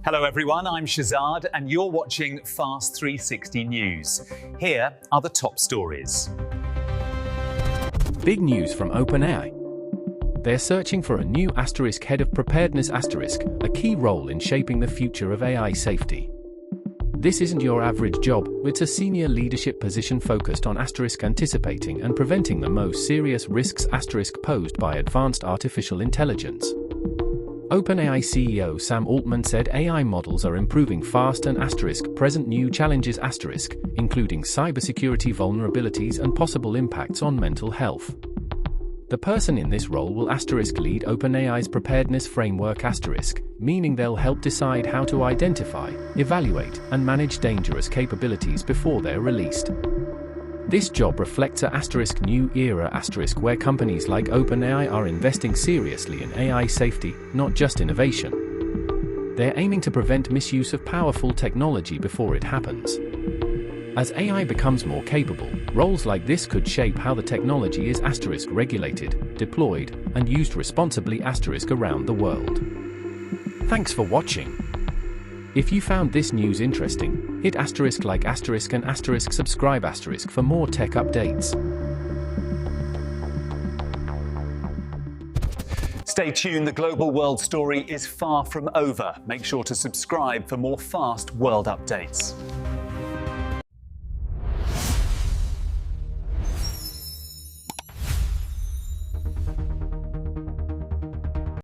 Hello everyone, I'm Shazad and you're watching Fast 360 News. Here are the top stories. Big news from OpenAI. They're searching for a new Head of Preparedness a key role in shaping the future of AI safety. This isn't your average job, it's a senior leadership position focused on anticipating and preventing the most serious risks posed by advanced artificial intelligence. OpenAI CEO Sam Altman said AI models are improving fast and present new challenges including cybersecurity vulnerabilities and possible impacts on mental health. The person in this role will lead OpenAI's preparedness framework meaning they'll help decide how to identify, evaluate, and manage dangerous capabilities before they're released. This job reflects a new era where companies like OpenAI are investing seriously in AI safety, not just innovation. They're aiming to prevent misuse of powerful technology before it happens. As AI becomes more capable, roles like this could shape how the technology is regulated, deployed, and used responsibly around the world. Thanks for watching. If you found this news interesting, hit like and subscribe for more tech updates. Stay tuned, the global world story is far from over. Make sure to subscribe for more fast world updates.